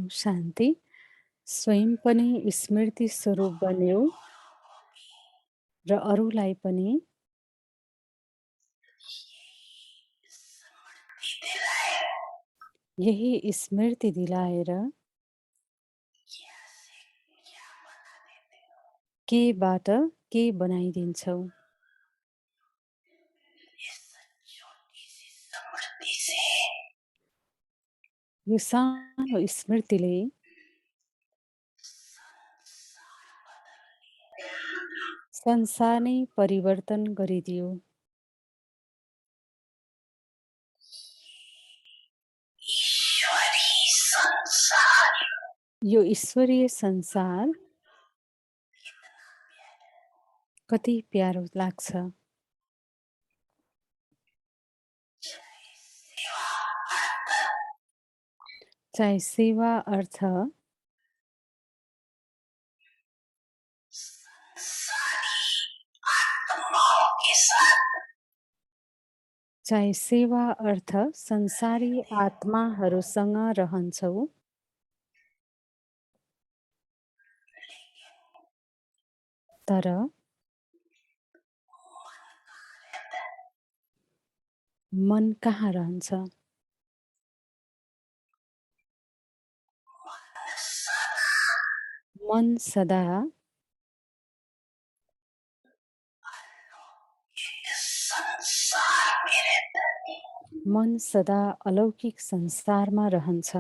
ओम शान्ति। स्वयं पनि स्मृति स्वरूप बन्यौ र अरूलाई पनि यही स्मृति दिलाएर केबाट के बनाइदिन्छौ। यो सानो स्मृतिले संसार नै परिवर्तन गरिदियो। यो ईश्वरीय संसार कति प्यारो लाग्छ। चाहे सेवा अर्थ चाहे सेवा अर्थ संसारी आत्माहरूसँग रहन्छौ, तर मन कहाँ रहन्छ। मन सदा मन सदा अलौकिक संसारमा रहन्छ।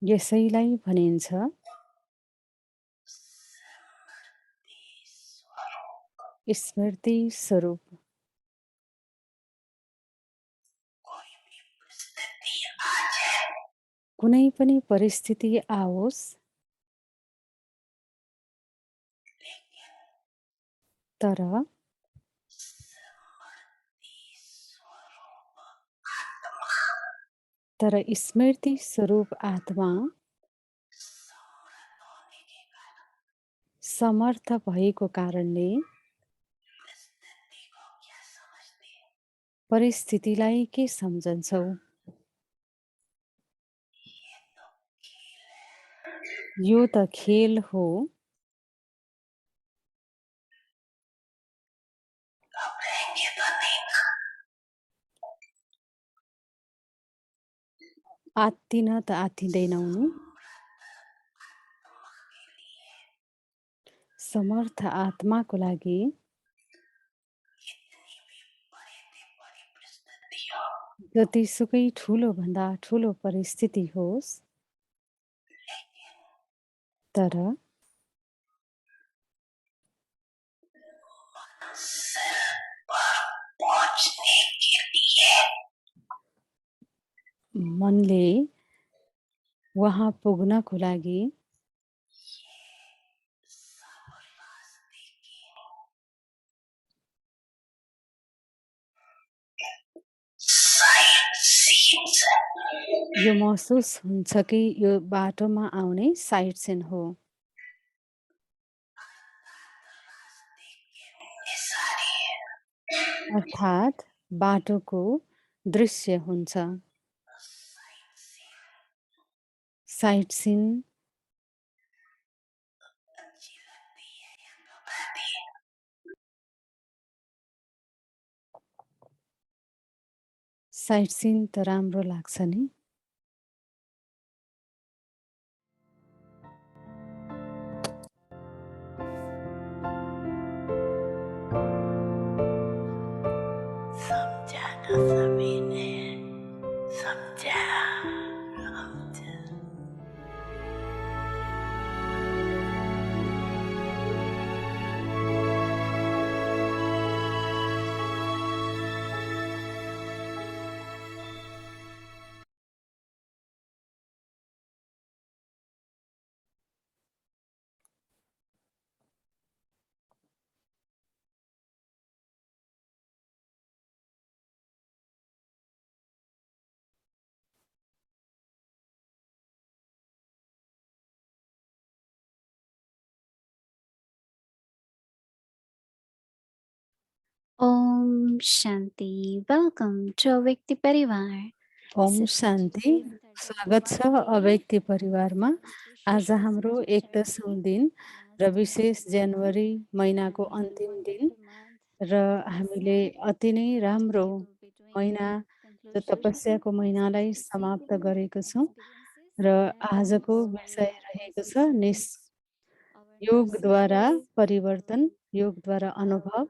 यसैलाई भनिन्छ स्मृति स्वरूप। कुनै पनि परिस्थिति आओस्, तर स्मृति स्वरूप आत्मा समर्थ भएको कारणले परिस्थितिलाई के सम्झन्छौ। यो त खेल हो। आत्तिन त आत्तिँदैनौ नि। समर्थ आत्माको लागि जतिसुकै ठुलो भन्दा ठुलो परिस्थिति होस्, तर मनले वहाँ पुग्नको लागि यो महसुस हुन्छ कि यो बाटोमा आउने साइट सिन हो। अर्थात् बाटोको दृश्य हुन्छ। साइट सिन साइट सिन त राम्रो लाग्छ नि। शान्ति वेलकम टु अव्यक्ति परिवार ओम शान्ति। स्वागत छ अव्यक्ति परिवारमा। आज हाम्रो 31औं दिन र विशेष जनवरी महिनाको अन्तिम दिन र हामीले अति नै राम्रो महिना जो तपस्याको महिनालाई समाप्त गरेको छौँ र आजको विषय रहेको छ योगद्वारा परिवर्तन, योगद्वारा अनुभव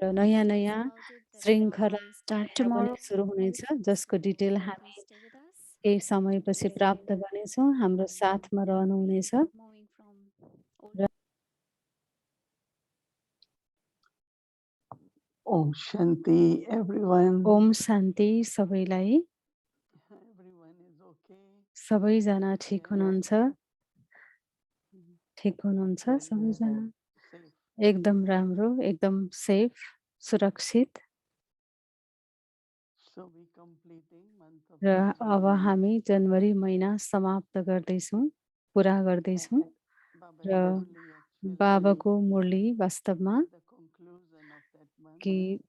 र नयाँ नयाँ श्रृङ्खला start यहाँ पनि tomorrow. सुरु हुनेछ जसको डिटेल हामी केही समयपछि प्राप्त गर्नेछौँ। हाम्रो साथमा रहनुहुनेछ र Om Shanti, everyone. ओम शान्ति सबैलाई। Everyone is okay. सबैजना ठिक हुनुहुन्छ? ठिक हुनुहुन्छ Very सबैजना? safe. एकदम राम्रो, एकदम सेफ, सुरक्षित। So we completing month of र अब January. हामी जनवरी महिना समाप्त गर्दैछौँ, पुरा गर्दैछौँ Baba's र Murli actually बाबाको मुरली वास्तवमा is the conclusion of that month. कि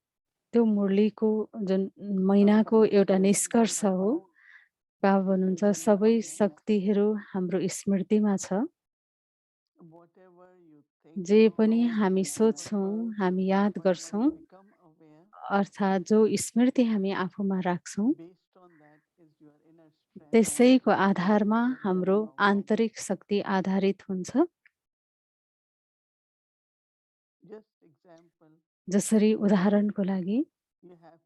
त्यो मुरलीको जुन महिनाको एउटा निष्कर्ष हो। बाबा भन्नुहुन्छ सबै शक्तिहरू हाम्रो स्मृतिमा छ। Whatever you think जे पनि about, हामी सोच्छौँ, हामी याद once गर्छौँ, you become aware, अर्थात् जो स्मृति हामी आफूमा राख्छौँ, based on that is your inner strength. त्यसैको आधारमा हाम्रो आन्तरिक शक्ति आधारित हुन्छ। Just example, जसरी उदाहरणको लागि you have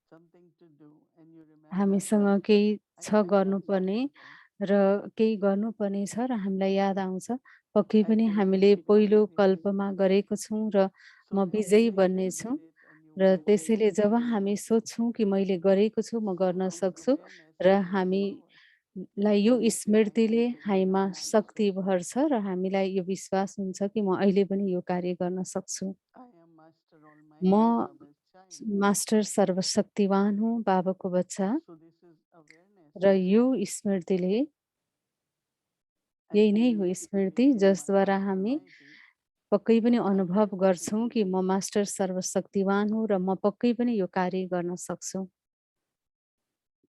something to do and you remember हामीसँग that केही I छ have done गर्नुपर्ने before. र केही गर्नुपर्ने छ र हामीलाई याद आउँछ पक्कै I पनि will हामीले become पहिलो a कल्पमा victorious. गरेको छौँ र So म when you विजयी think बन्नेछु you did it and you र want to त्यसैले do जब it, हामी सोच्छौँ कि मैले गरेको छु, म गर्न this सक्छु awareness र gives power. हामीलाई यो And we say, I स्मृतिले can do it हामीमा now शक्ति also. भर्छ र हामीलाई यो विश्वास हुन्छ कि म अहिले पनि यो कार्य गर्न सक्छु। I am Master म Almighty Baba's child. मास्टर सर्वशक्तिवान हुँ, बाबाको बच्चा So this is awareness. र यो स्मृतिले यही नै हो स्मृति जसद्वारा हामी पक्कै पनि अनुभव गर्छौँ कि म मास्टर सर्वशक्तिवान हुँ र म पक्कै पनि यो कार्य गर्न सक्छु।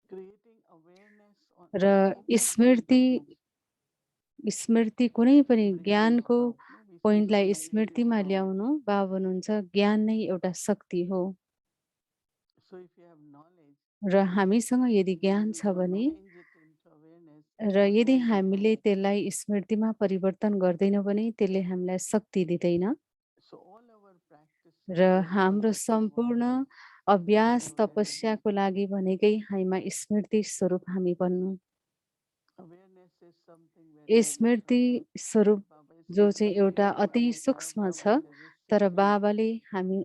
Creating awareness on र any स्मृति स्मृति कुनै पनि brings ज्ञानको about, no? We say पोइन्टलाई knowledge is स्मृतिमा power. ल्याउनु बाबा भन्नुहुन्छ ज्ञान नै एउटा शक्ति हो। So if you have knowledge, र हामीसँग यदि and ज्ञान we छ don't भने change it into awareness, it र won't यदि have the हामीले power. त्यसलाई स्मृतिमा परिवर्तन गर्दैनौँ भने त्यसले हामीलाई शक्ति दिँदैन। So all our practices र are हाम्रो about सम्पूर्ण अभ्यास awareness. तपस्याको लागि भनेकै हामीमा स्मृति स्वरूप हामी बन्नु। Awareness is something very स्मृति स्वरूप Baba is जो saying चाहिँ एउटा subtle, अति but our सूक्ष्म Baba छ, is तर receiving. बाबाले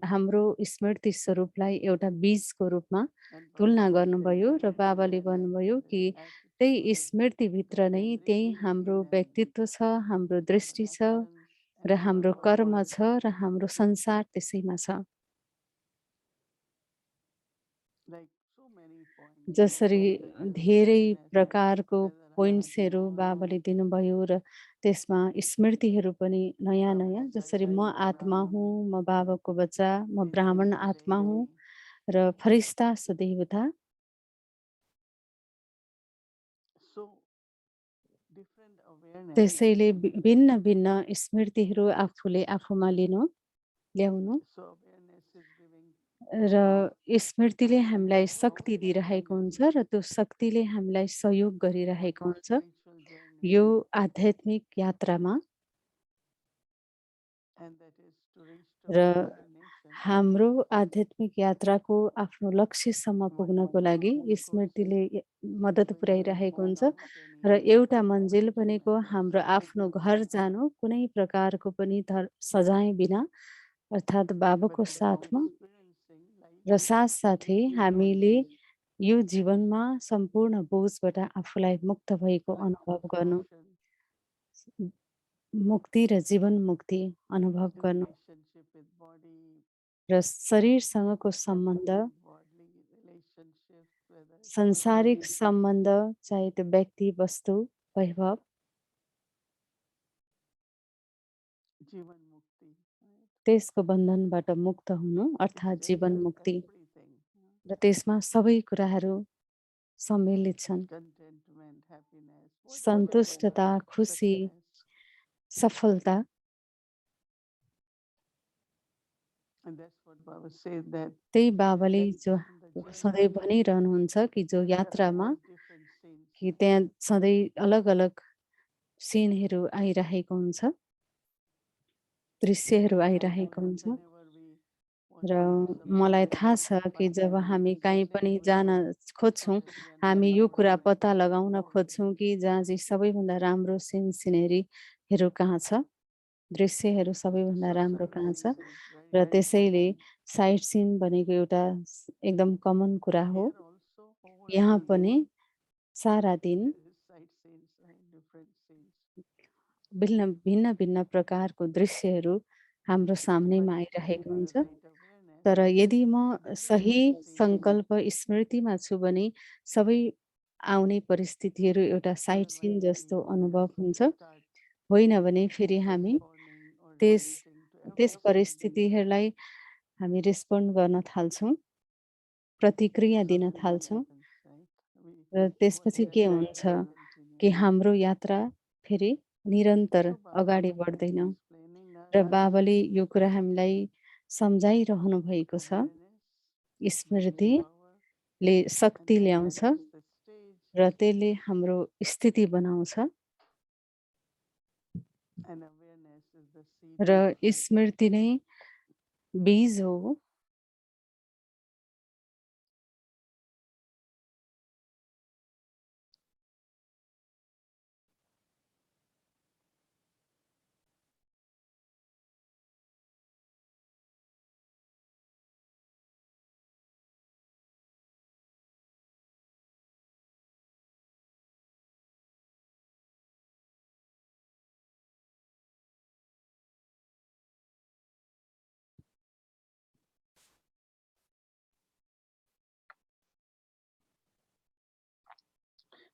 हाम्रो स्मृति स्वरूपलाई एउटा बीजको रूपमा And Baba तुलना is गर्नुभयो saying र that बाबाले awareness भन्नुभयो is कि an attitude त्यही स्मृतिभित्र that नै is त्यही revealing हाम्रो in and व्यक्तित्व छ, हाम्रो our दृष्टि छ actions र and हाम्रो our कर्म world. छ र हाम्रो संसार त्यसैमा छ। Like so many points, जसरी whether धेरै awareness, प्रकारको whether I am पोइन्ट्सहरू बाबाले दिनुभयो र त्यसमा स्मृतिहरू पनि नयाँ नयाँ, जसरी म आत्मा हुँ, म बाबाको बच्चा, म ब्राह्मण आत्मा हुँ र फरिस्ता सदैवता। So different awareness. त्यसैले भिन्न भिन्न स्मृतिहरू आफूले आफूमा ल्याउनु So awareness is giving र स्मृतिले हामीलाई शक्ति दिइरहेको हुन्छ र त्यो शक्तिले हामीलाई सहयोग on गरिरहेको our हुन्छ spiritual journey, यो आध्यात्मिक यात्रामा। and that is to reach to र our destination. हाम्रो आध्यात्मिक यात्राको आफ्नो लक्ष्यसम्म One पुग्नको manzil, लागि of course, स्मृतिले मद्दत going पुर्याइरहेको to हुन्छ mountain र is एउटा not मन्जिल achievement भनेको of हाम्रो आफ्नो घर जानु कुनै प्रकारको पनि सजाय बिना, अर्थात् बाबाको but about साथमा experiencing life र साथसाथै free from हामीले यो जीवनमा सम्पूर्ण बोझबाट आफूलाई मुक्त भएको life अनुभव of गर्नु, motion, मुक्ति र जीवन मुक्ति अनुभव गर्नु relationship with body, र शरीरसँगको सम्बन्ध, temporary bodily relationships, whether it's संसारिक material, सम्बन्ध, चाहे त्यो व्यक्ति वस्तु वैभव, Jivan Mukti, right? त्यसको बन्धनबाट मुक्त हुनु अर्थात् It जीवन changes मुक्ति everything. र त्यसमा सबै कुराहरू सम्मिलित छन्। Contentment, happiness, whatever you सन्तुष्टता, want, खुसी, success. सफलता। And that's what Baba says that त्यही बाबाले that जो in the सधैँ journey भनिरहनुहुन्छ कि जो there are यात्रामा always different scenes. कि त्यहाँ सधैँ अलग-अलग सिनहरू आइरहेको हुन्छ, दृश्यहरू And आइरहेको हुन्छ। whenever we want र to do मलाई something, we थाहा want to छ कि find जब out हामी is कहीँ that पनि neighborhood जान खोज्छौँ, somewhere we are not हामी यो कुरा comfortable पत्ता with. लगाउन खोज्छौँ कि जहाँ चाहिँ सबैभन्दा राम्रो सिनेरीहरू कहाँ छ, दृश्यहरू सबैभन्दा So राम्रो कहाँ छ। sightseeing is very, र very त्यसैले common. साइट सिन भनेको एउटा एकदम कमन कुरा हो। Here also यहाँ overall पनि day सारा दिन there is sightseeing and different scenes. भिन्न भिन्न भिन्न प्रकारको दृश्यहरू हाम्रो But सामनेमा if you आइरहेको have हुन्छ। the right awareness, तर यदि म whatever सही you see, सङ्कल्प स्मृतिमा छु भने सबै आउने परिस्थितिहरू एउटा साइट otherwise सिन जस्तो we अनुभव just हुन्छ। start होइन भने फेरि हामी responding or त्यस reacting to every त्यस scene. परिस्थितिहरूलाई हामी रेस्पोन्ड गर्न थाल्छौँ, प्रतिक्रिया So दिन then what थाल्छौँ। happens, right? र त्यसपछि That के हुन्छ cycle कि continues. हाम्रो यात्रा फेरि निरन्तर So Baba अगाडि is बढ्दैन। explaining र us बाबाले यो कुरा हामीलाई सम्झाइरहनु भएको छ। awareness brings स्मृतिले power शक्ति and ल्याउँछ awareness the stage र त्यसले हाम्रो स्थिति बनाउँछ and awareness is the seed र of the cycle. स्मृति नै बीज हो।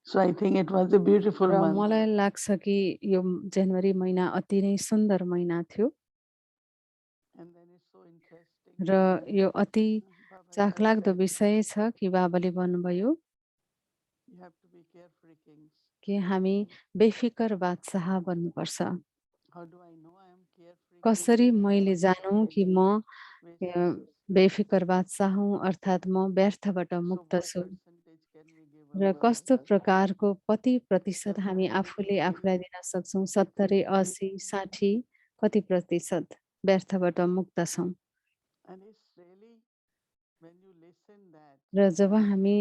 So I think it was a beautiful र month. मलाई लाग्छ कि यो जनवरी महिना अति नै सुन्दर महिना थियो And then it's so interesting र that यो अति Baba has चाखलाग्दो said विषय छ कि बाबाले भन्नुभयो you have to be carefree kings. कि हामी बेफिकर बादशाह बन्नुपर्छ। How do I know I am carefree king? कसरी मैले Because जानूँ I कि म don't waste others. बेफिकर बादशाह हुँ अर्थात् म व्यर्थबाट So मुक्त what छु। percentage can we give र कस्तो ourselves? प्रकारको कति प्रतिशत हामी 70, आफूले 80, आफूलाई दिन सक्छौँ? 70, 80, 60 कति प्रतिशत व्यर्थबाट मुक्त छौँ? And it's really when you listen that र जब हामी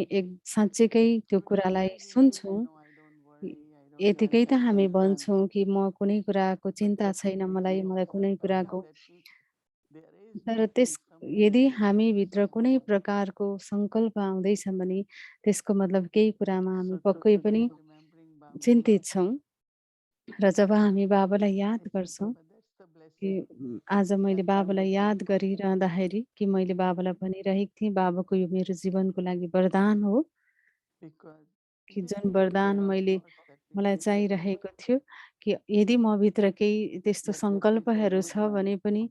साँच्चैकै त्यो we कुरालाई sometimes we might say सुन्छौँ, no, I don't worry, I don't यतिकै त have हामी any भन्छौँ concerns. कि म कुनै कुराको But चिन्ता if छैन we मलाई know कुनै Baba, कुराको। that means there is तर within यदि something हामीभित्र some कुनै प्रकारको सङ्कल्प आउँदैछ भने त्यसको मतलब केही कुरामा हामी so पक्कै पनि keep remembering Baba. चिन्तित छौँ। र जब हामी बाबालाई याद Actually, गर्छौँ Baba, that's the कि blessing. आज मैले That बाबालाई wonderful याद thing. गरिरहँदाखेरि कि मैले बाबालाई भनिरहेको थिएँ बाबाको यो मेरो जीवनको लागि वरदान हो Because कि even जुन if वरदान there are मैले thoughts that we मलाई think, चाहिरहेको थियो कि यदि मभित्र केही त्यस्तो that सङ्कल्पहरू छ भने पनि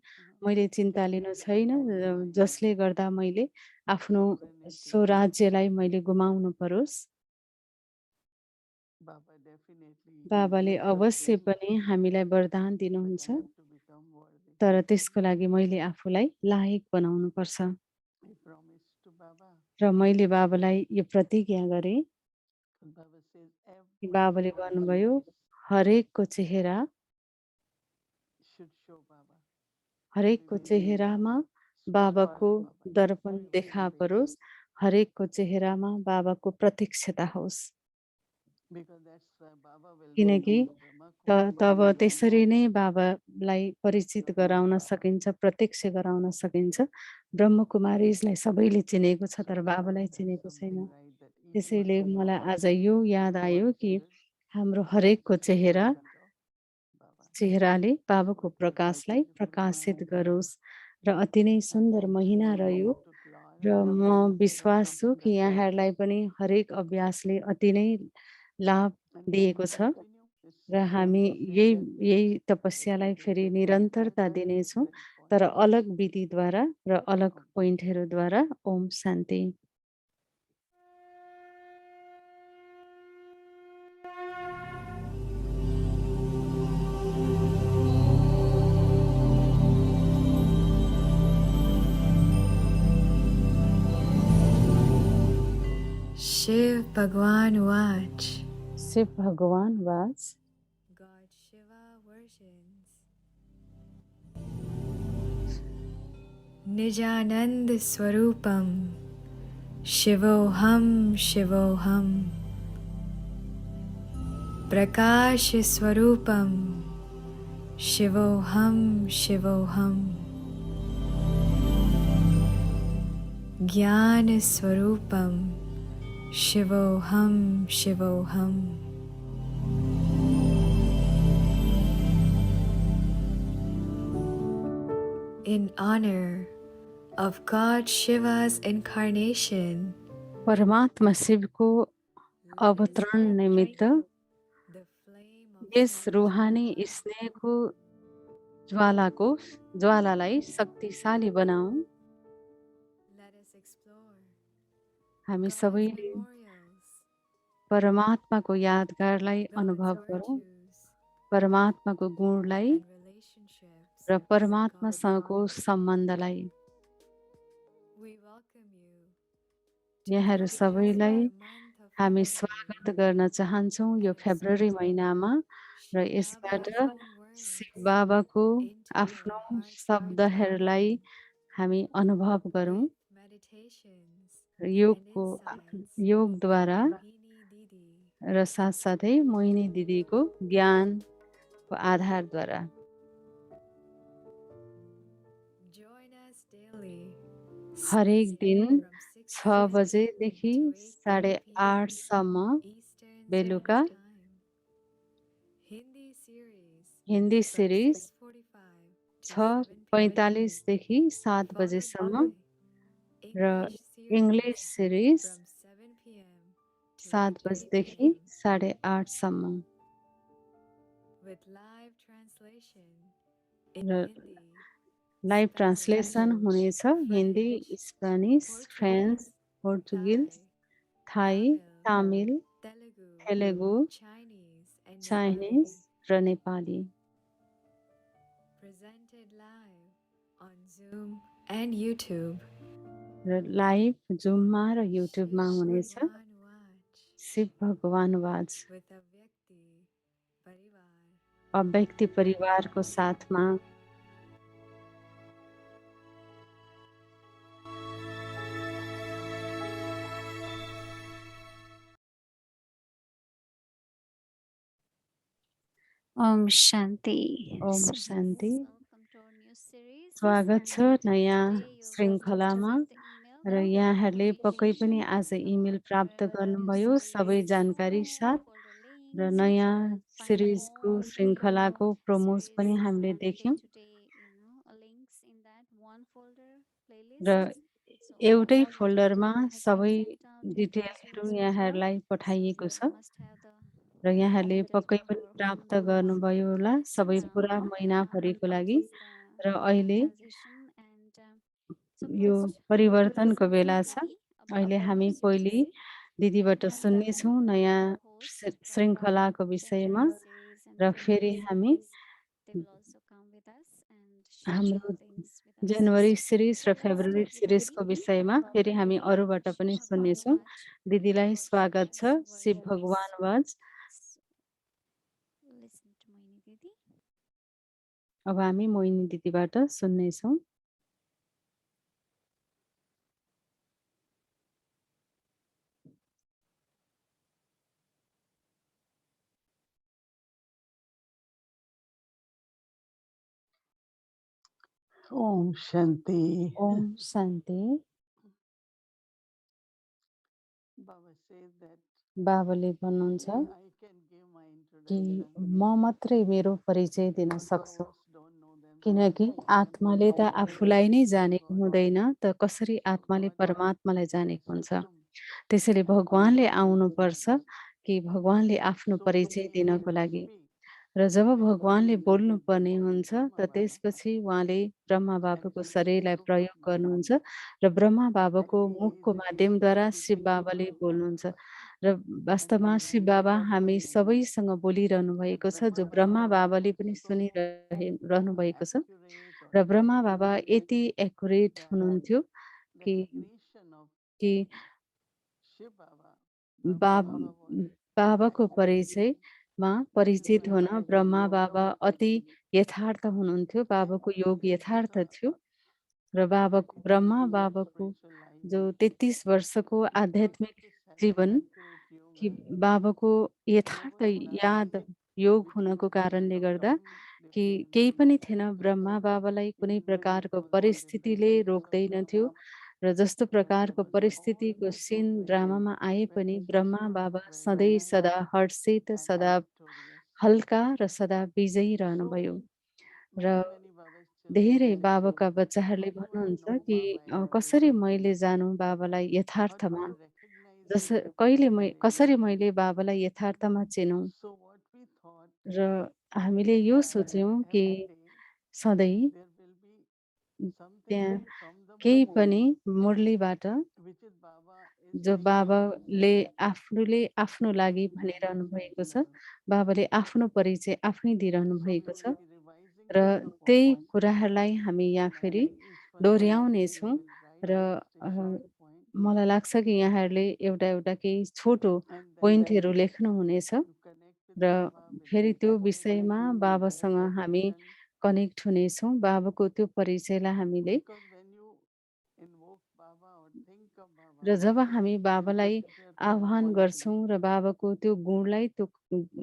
मैले चिन्ता can लिनु be छैन, compromised जसले गर्दा मैले आफ्नो sovereignty. स्वराज्यलाई मैले गुमाउनु परोस्। Baba definitely बाबाले gives us अवश्य things, पनि हामीलाई वरदान but I दिनुहुन्छ, have to become worthy. तर त्यसको लागि मैले आफूलाई लायक बनाउनु पर्छ। I promise to Baba. र मैले बाबालाई यो प्रतिज्ञा गरेँ Baba says कि every बाबाले human भन्नुभयो face हरेकको चेहरा should show Baba. हरेकको Every चेहरामा spark बाबाको of Baba. दर्पण Everybody's देखा face. परोस्, हरेकको चेहरामा बाबाको प्रत्यक्षता होस्। Because that's why Baba will bring किनकि you Brahma Kumaris. तब त्यसरी नै बाबालाई परिचित गराउन सकिन्छ, प्रत्यक्ष गराउन सकिन्छ। ब्रह्मकुमारीजलाई सबैले चिनेको छ तर So I बाबालाई thought that's चिनेको छैन। something right that each one त्यसैले of मलाई our आज यो याद आयो thoughts कि should हाम्रो हरेकको reflect the चेहरा light of Baba. चेहराले बाबाको So it was a प्रकाशलाई beautiful प्रकाशित month. गरोस् र अति नै And सुन्दर महिना actually रह्यो। you took lot र of म benefit out विश्वास of छु कि that. यहाँहरूलाई पनि हरेक अभ्यासले अति नै लाभ And we दिएको will छ continue this र हामी practice यही and यही तपस्यालाई we'll फेरि take forward निरन्तरता at दिनेछौँ different points. तर अलग विधिद्वारा र अलग पोइन्टहरूद्वारा। ओम शान्ति। Shiv Bhagwan Uach. शिव भगवान watch. God Shiva versions. Nijanand Swarupam. Shivoham Shivoham. Prakash Swarupam. Shivoham Shivoham. Gyan Swarupam. Shivoham Shivoham. In honor of God Shiva's incarnation, परमात्मा शिवको अवतरण निमित्त the flame of yes Swan रुहानी Deva, स्नेहको ज्वालालाई शक्तिशाली बनाऊ। let us explore हामी God's सबैले memorials, परमात्माको यादगारलाई God's अनुभव गरौँ, virtues, परमात्माको गुणलाई and relationships र with परमात्मासँगको God. सम्बन्धलाई। We welcome you to यहाँहरू this सबैलाई the month of हामी February. स्वागत गर्न चाहन्छौँ यो फेब्रुअरी महिनामा र यसबाट Shiv Baba's own words Shiv बाबाको into our आफ्नो hearts शब्दहरूलाई हामी अनुभव गरौँ with meditations र and योगको insights योगद्वारा from Mohini Didi. र साथसाथै मोहिनी दिदीको ज्ञानको आधारद्वारा। Join us daily, हरेक 6 दिन a.m. from 6 6 p.m. बजेदेखि to 8:30 8:30 p.m. Eastern बेलुका Standard Time. Hindi series Hindi from series 6:45 to 7 p.m. 6:45 देखि 7 followed बजेसम्म by र English English series series from 7 p.m. to 7 8:30 बजेदेखि p.m. 8:30सम्म with live translation in र Hindi, live Spanish, translation हुनेछ Hindi, French, Spanish, French, Portuguese, Portuguese, Thai, Thai, Tamil, Tamil, Telugu, Telugu, Chinese, and Chinese Nepali. र Nepali. Presented live on Zoom and YouTube. र live जुममा र Shiv युट्युबमा हुनेछ Bhagwan Watch Shiv भगवान watch. with Avyakti Parivar. अव्यक्ति परिवारको साथमा। Om Shanti. Om So Shanti. welcome to our new series. स्वागत छ And नयाँ today you will श्रृङ्खलामा receive the email र यहाँहरूले पक्कै पनि notification आज इमेल for प्राप्त the new गर्नुभयो सबै series, जानकारी साथ folder र links, नयाँ find सिरिजको more श्रृङ्खलाको प्रोमोज series पनि हामीले देख्यौँ day-to-day, links in that one folder र playlist. So एउटै all the फोल्डरमा material has been सबै sent out in डिटेलहरू attachments as well. यहाँहरूलाई So पठाइएको you छ must have the र यहाँले complete पक्कै on पनि our प्राप्त folders. गर्नुभयो होला सबै So पुरा now महिनाभरिको it लागि is र the अहिले transition and so यो first परिवर्तनको listen बेला from छ। Didi अहिले about the हामी new पहिले series. दिदीबाट And सुन्नेछौँ the नयाँ co-host श्रृङ्खलाको the विषयमा entire series and र for the फेरि new हामी series. They will also come with us and share हाम्रो things with us. January series So र let's February start with सिरिजको Didi. विषयमा फेरि हामी अरूबाट पनि Shiv Bhagwan सुन्नेछौँ। Watch. दिदीलाई स्वागत छ Shiv's शिव versions. भगवान watch. So, listen to Mohini Didi. अब हामी Mohini दिदीबाट सुन्नेछौँ। Om Shanti. Om Shanti. Baba says that बाबाले भन्नुहुन्छ I can give my कि introduction. म मात्रै मेरो परिचय दिन But सक्छु, souls don't know themselves. किनकि आत्माले त आफूलाई नै जानेको हुँदैन, त कसरी आत्माले परमात्मालाई जानेको हुन्छ। त्यसैले भगवानले आउनुपर्छ कि भगवानले आफ्नो So to परिचय be able दिनको to लागि। speak, र जब When भगवानले Baba uses the बोल्नुपर्ने body हुन्छ Brahma त Baba त्यसपछि उहाँले ब्रह्मा and बाबाको simply शरीरलाई invoke प्रयोग Brahma गर्नुहुन्छ र ब्रह्मा and बाबाको he is मुखको able to माध्यमद्वारा शिव speak बाबाले through बोल्नुहुन्छ Baba. र And वास्तवमा when शिव we बाबा invoke हामी one name, सबैसँग बोलिरहनु that भएको छ, जो Brahma ब्रह्मा Baba बाबाले is पनि so रहनु भएको छ accurate or र ब्रह्मा बाबा accurate यति एकुरेट that हुनुहुन्थ्यो the कि creation of कि Shiv Baba, बा Brahma Baba was बाबाको accurate. परिचयमा This is परिचित why हुन there is ब्रह्मा yoga. बाबा अति यथार्थ हुनुहुन्थ्यो, बाबाको योग This is यथार्थ थियो र that बाबाको even ब्रह्मा in their बाबाको spiritual life, जो 33 वर्षको because आध्यात्मिक of this जीवन accurate कि yoga, बाबाको there यथार्थ was याद nothing योग which हुनको could कारणले गर्दा stop कि divine केही पनि movement थिएन, at all. ब्रह्मा बाबालाई कुनै Even when it प्रकारको was on the परिस्थितिले defense of रोक्दैनथ्यो Rama, र जस्तो when there प्रकारको was all परिस्थितिको this सिन movement, ड्रामामा आए when पनि Shiv ब्रह्मा was बाबा सधैँ present सदा हर्षित, and सदा victorious. हल्का र सदा विजयी So रहनुभयो र many Baba's children धेरै say, बाबाका बच्चाहरूले how do I भन्नुहुन्छ know कि Baba कसरी actually? मैले जानु बाबालाई How do यथार्थमा, I recognize जस him कहिले कसरी actually? मैले बाबालाई यथार्थमा चिनौँ So what we thought र हामीले यो that सोच्यौँ कि every day सधैँ there will be something त्यहाँ from the केही moon, पनि मुरलीबाट which is Baba is जो saying to us बाबाले आफ्नो लागि in their भनिरहनु भएको छ, message. बाबाले आफ्नो परिचय आफै दिइरहनु So we भएको will छ be revising र this two त्यही points. कुराहरूलाई हामी यहाँ And I फेरि think each one of us दोहोऱ्याउनेछौँ will write र just a short point. मलाई लाग्छ कि यहाँहरूले एउटा एउटा केही छोटो And then पोइन्टहरू लेख्नुहुनेछ to connect with र Baba with फेरि that त्यो point विषयमा बाबासँग हामी recognition. कनेक्ट हुनेछौँ, बाबाको त्यो परिचयलाई हामीले Because when you invoke Baba or think of Baba, र जब हामी you बाबालाई get their full आह्वान quality. गर्छौँ र बाबाको त्यो गुणलाई, त्यो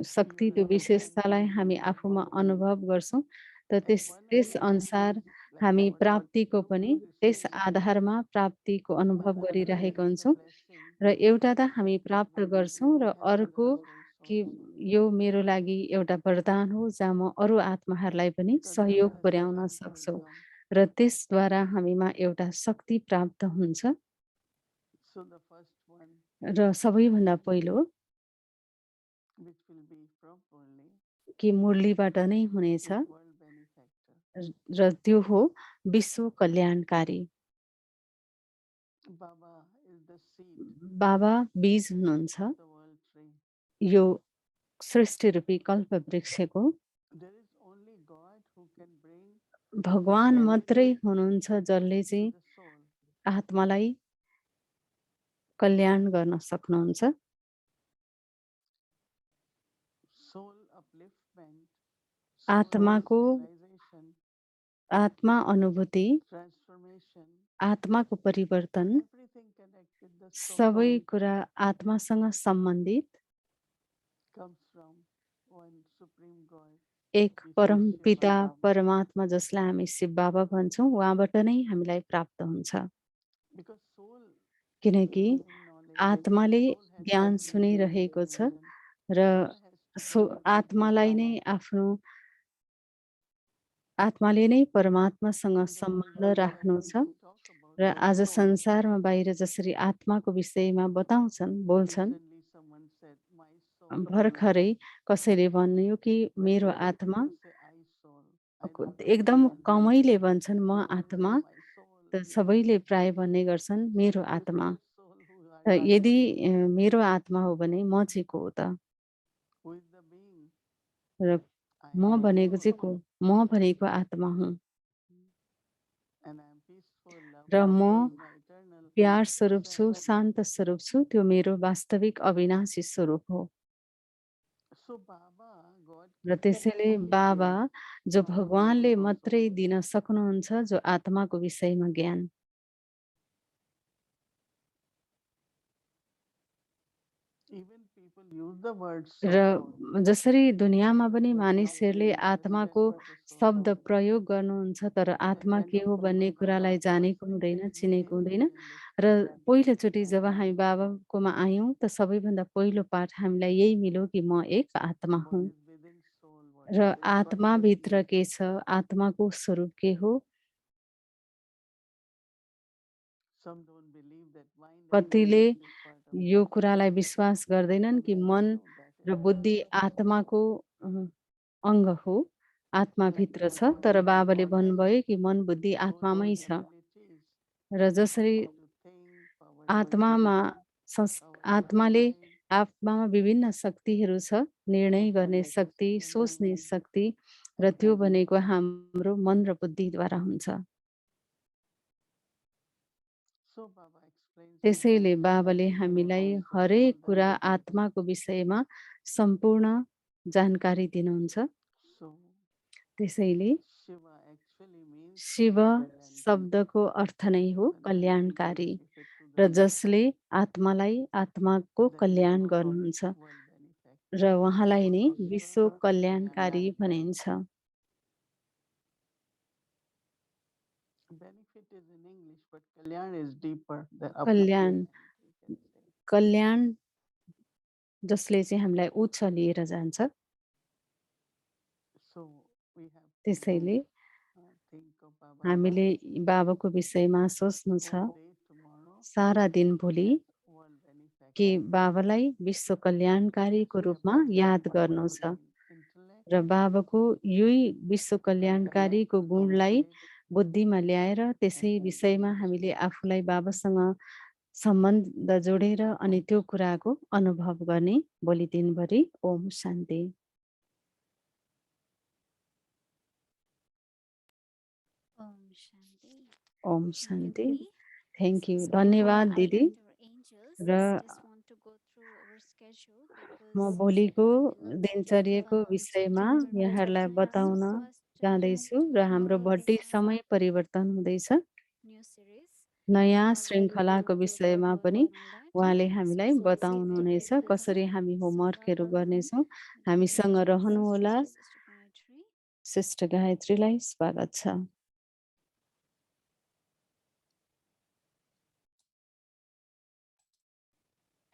शक्ति, You त्यो understand विशेषतालाई हामी आफूमा अनुभव गर्छौँ, त and त्यस one of त्यस the अनुसार things like हामी what प्राप्तिको you पनि त्यस receive, आधारमा प्राप्तिको अनुभव another गरिरहेका is the हुन्छौँ blessing र एउटा त हामी that प्राप्त will be गर्छौँ in र the helping अर्को others कि also. यो मेरो लागि एउटा वरदान हो जहाँ म अरू आत्माहरूलाई पनि Because then सहयोग the पुर्याउन Shakti will सक्छौँ come. र त्यसद्वारा हामीमा एउटा शक्ति प्राप्त हुन्छ So the first one, र सबैभन्दा पहिलो which will be properly, कि मुरलीबाट नै हुनेछ is world benefactor. र त्यो हो विश्व कल्याणकारी। Baba is the seed बाबा बीज हुनुहुन्छ of the world tree. यो सृष्टि रूपी कल्प वृक्षको। There is only God who can bring भगवान मात्रै हुनुहुन्छ जसले to चाहिँ the soul. आत्मालाई कल्याण गर्न सक्नुहुन्छ। Soul upliftment, soul आत्माको realization, आत्मा अनुभूति, transformation, आत्माको परिवर्तन, everything connected the soul सबै कुरा आत्मासँग सम्बन्धित comes from one supreme God. एक which is परम Shiv पिता Baba. परमात्मा जसलाई हामी शिव बाबा भन्छौँ, उहाँबाट नै हामीलाई प्राप्त हुन्छ। Because soul किनकि is in knowledge, आत्माले soul has ज्ञान to सुनिरहेको छ vision, र soul has to know आत्मालाई नै आफ्नो आत्माले नै परमात्मासँग in the सम्बन्ध world राख्नु when छ we talk about र the आज soul. संसारमा बाहिर जसरी आत्माको विषयमा बताउँछन्, बोल्छन्, Recently someone said my soul. भर्खरै कसैले भन्यो कि But मेरो many आत्मा, people say I soul. I don't know एकदम why. कमैले भन्छन् म They don't आत्मा, say my soul. त सबैले प्राय भन्ने गर्छन् मेरो If it आत्मा। is soul, who are त you? यदि मेरो आत्मा हो भने म चाहिँ को हो त? Who is the being? र I म am भनेको soul. चाहिँ को? म भनेको आत्मा हुँ And I am peaceful, र loving, म my eternal प्यार स्वरूप छु, essence. शान्त स्वरूप छु, त्यो मेरो वास्तविक अविनाशी स्वरूप हो। So Baba, God र can त्यसैले only बाबा, give जो Baba भगवानले knows मात्रै also. दिन सक्नुहुन्छ, जो आत्माको विषयमा ज्ञान। Even people use the word र soul. जसरी दुनियाँमा पनि But मानिसहरूले nobody आत्माको understand what is शब्द soul. प्रयोग गर्नुहुन्छ, तर They आत्मा के cannot हो भन्ने remember कुरालाई Baba. जानेको First हुँदैन, when we चिनेको came, हुँदैन। we र understood. पहिलोचोटि जब हामी बाबाकोमा आयौँ त सबैभन्दा पहिलो पाठ हामीलाई यही मिल्यो कि म एक आत्मा What हुँ is within soul? What र is its आत्माभित्र quality? के छ, आत्माको स्वरूप के हो। Some don't believe that mind and कतिले intellect is part of यो God. कुरालाई विश्वास गर्दैनन् Some कि say मन no, that is र not बुद्धि God. आत्माको अङ्ग हो, like आत्माभित्र the छ। तर body बाबाले or भन्नुभयो कि मन बुद्धि those आत्मामै छ abilities र जसरी how to think, our आत्मामा thinking, our आत्माले mind, आत्मामा विभिन्न शक्तिहरू छ, निर्णय गर्ने शक्ति, consciousness सोच्ने energy. शक्ति र त्यो भनेको हाम्रो मन र बुद्धिद्वारा हुन्छ। So Baba explains in त्यसैले chapter बाबाले 34 हामीलाई also हरेक all the कुरा details. आत्माको विषयमा सम्पूर्ण जानकारी दिनुहुन्छ। So त्यसैले Shiva actually means Shiv benevolent, शब्दको अर्थ नै हो the one who gives कल्याणकारी benefit to the र soul, जसले आत्मालाई आत्माको that is कल्याण called गर्नुहुन्छ world benefactor. र उहाँलाई नै So विश्व Shiva कल्याणकारी Kalyanकारी. भनिन्छ। Benefit is in English, but Kalyan is deeper, the Kalyan upliftment, we can say. कल्याण जसले चाहिँ हामीलाई उच्च लिएर जान्छ। So we have to त्यसैले think of Baba हामीले बाबाको विषयमा सोच्नु छ whole day tomorrow सारा दिन भोलि as world कि benefactor. बाबालाई विश्व कल्याणकारीको Actually, रूपमा about याद Baba गर्नु quality छ in intellect, र बाबाको यही विश्व कल्याणकारीको connect, गुणलाई communicate, बुद्धिमा ल्याएर त्यसै and विषयमा हामीले आफूलाई बाबासँग सम्बन्ध जोडेर अनि त्यो कुराको अनुभव गर्ने भोलि दिनभरि। Om Shanti. Om Shanti. Om Thank you, Shanti. Didi. Thank you, So धन्यवाद before I दिदी। hand over angels, र just want to go through our schedule म because भोलिको we will be दिनचर्याको विषयमा changing our यहाँहरूलाई time बताउन so as to जाँदैछु have र हाम्रो tomorrow's बर्थडे समय परिवर्तन हुँदैछ। new series. नयाँ Tomorrow we श्रृङ्खलाको will विषयमा go पनि through that. उहाँले So हामीलाई please बताउनुहुनेछ stay with कसरी us. हामी So होमवर्कहरू welcome, गर्नेछौँ। Didi हामीसँग Gayatri, रहनुहोला। Sister Gayatri. सिस्टर गायत्रीलाई स्वागत छ।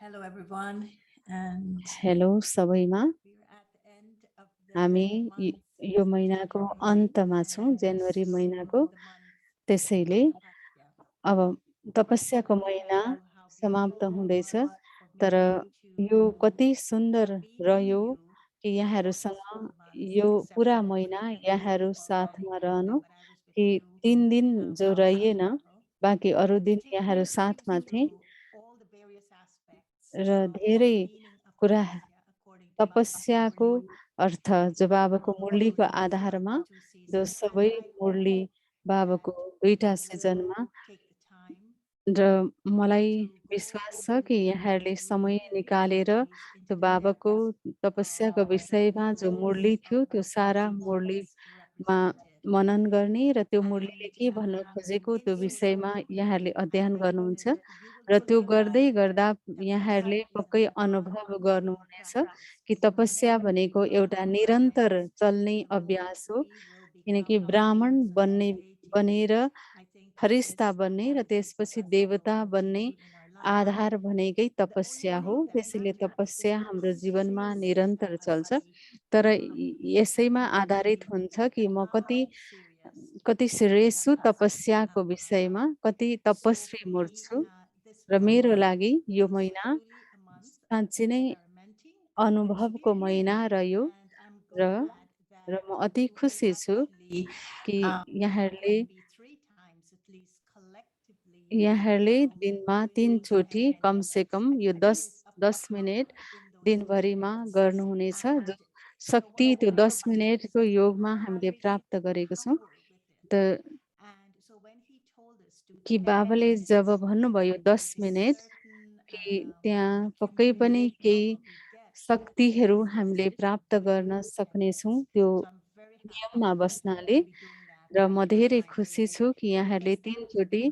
Hello everyone, and हेलो सबैमा। we're at the end of the हामी month यो of महिनाको January, अन्तमा छौँ, and जनवरी this महिनाको। the month त्यसैले of Tapasya. अब I तपस्याको don't महिना know how समाप्त beautiful it हुँदैछ, was for तर me यो to कति सुन्दर be with रह्यो you कि for यहाँहरूसँग this whole month, यो except पुरा for the महिना 3 days यहाँहरू of साथमा Diwali, रहनु when I was with कि you 3 दिन जो from रहिएन, Sacramento. बाँकी अरू दिन It take यहाँहरू me साथमा थिए through all the various aspects र of धेरै the meaning of कुरा tapasya according to Baba तपस्याको Murli, अर्थ जो बाबाको मुरलीको including आधारमा the 2 जो seasons. सबै And I मुरली hope बाबाको that दुईटा you सिजनमा will take the time र मलाई to go विश्वास छ कि and यहाँहरूले समय read निकालेर these त्यो into बाबाको depth तपस्याको of विषयमा the जो मुरली meanings थियो of त्यो what सारा these मुरलीमा months represented. मनन गर्ने र त्यो मुरलीले And के भन्न खोजेको त्यो in so विषयमा doing, यहाँहरूले अध्ययन I know गर्नुहुन्छ that you will र त्यो fully गर्दै arrive गर्दा that यहाँहरूले tapasya is पक्कै an अनुभव ongoing गर्नुहुनेछ कि practice. तपस्या भनेको एउटा निरन्तर चल्ने The moment अभ्यास हो, we will किनकि become ब्राह्मण guardians of बन्ने the बनेर deities, I think फरिस्ता this बन्ने र evidence त्यसपछि that will देवता बन्ने continue in our life. आधार भनेकै The only तपस्या हो। thing that त्यसैले matters तपस्या हाम्रो जीवनमा is निरन्तर चल्छ, the तर यसैमा आधारित हुन्छ कि म कति सिरियस छु तपस्याको विषयमा, कति तपस्वी मूर्त छु। र मेरो लागि यो महिना साँच्चै नै अनुभवको महिना रह्यो र र म अति खुसी छु कि यहाँहरूले दिनमा 3 चोटि कमसेकम यो 10 मिनेट दिनभरिमा गर्नुहुनेछ। जो शक्ति त्यो 10 मिनेटको योगमा हामीले प्राप्त गरेको छौँ। कि बाबाले जब भन्नुभयो 10 मिनेट कि त्यहाँ पक्कै पनि केही शक्तिहरू हामीले प्राप्त गर्न सक्नेछौँ त्यो नियममा बस्नाले। र म धेरै खुसी छु कि यहाँहरूले 3 चोटि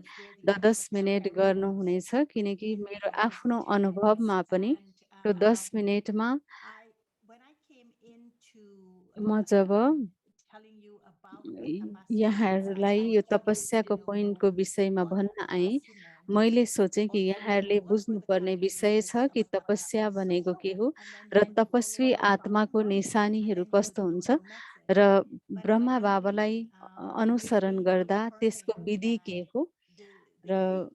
10 मिनेट गर्नुहुनेछ, किनकि मेरो आफ्नो अनुभवमा पनि त्यो 10 मिनेटमा म जब यहाँहरूलाई यो तपस्याको पोइन्टको विषयमा भन्न आएँ, मैले सोचेँ कि यहाँहरूले बुझ्नुपर्ने विषय छ कि तपस्या भनेको के हो र तपस्वी आत्माको निशानीहरू कस्तो हुन्छ र ब्रह्मा बाबालाई अनुसरण गर्दा त्यसको विधि के हो र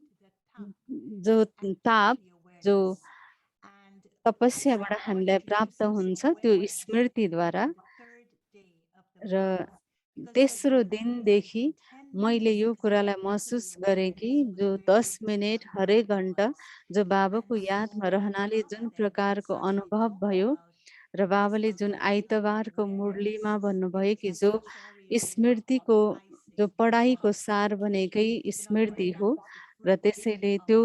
जो ताप जो तपस्याबाट हामीलाई प्राप्त हुन्छ त्यो स्मृतिद्वारा the र month. Because for तेस्रो them, दिनदेखि 10 मैले minutes यो is कुरालाई महसुस absolutely गरेँ कि nothing जो compared to 10 this minute one हरेक month घन्टा was. जो बाबाको And यादमा so रहनाले जुन Baba then प्रकारको started अनुभव talking भयो about र this बाबाले जुन आइतबारको awareness. मुरलीमा He भन्नुभयो was कि like जो the cherry on top स्मृतिको of the जो icing पढाइको of सार भनेकै it was स्मृति हो that the र fruit त्यसैले of त्यो 5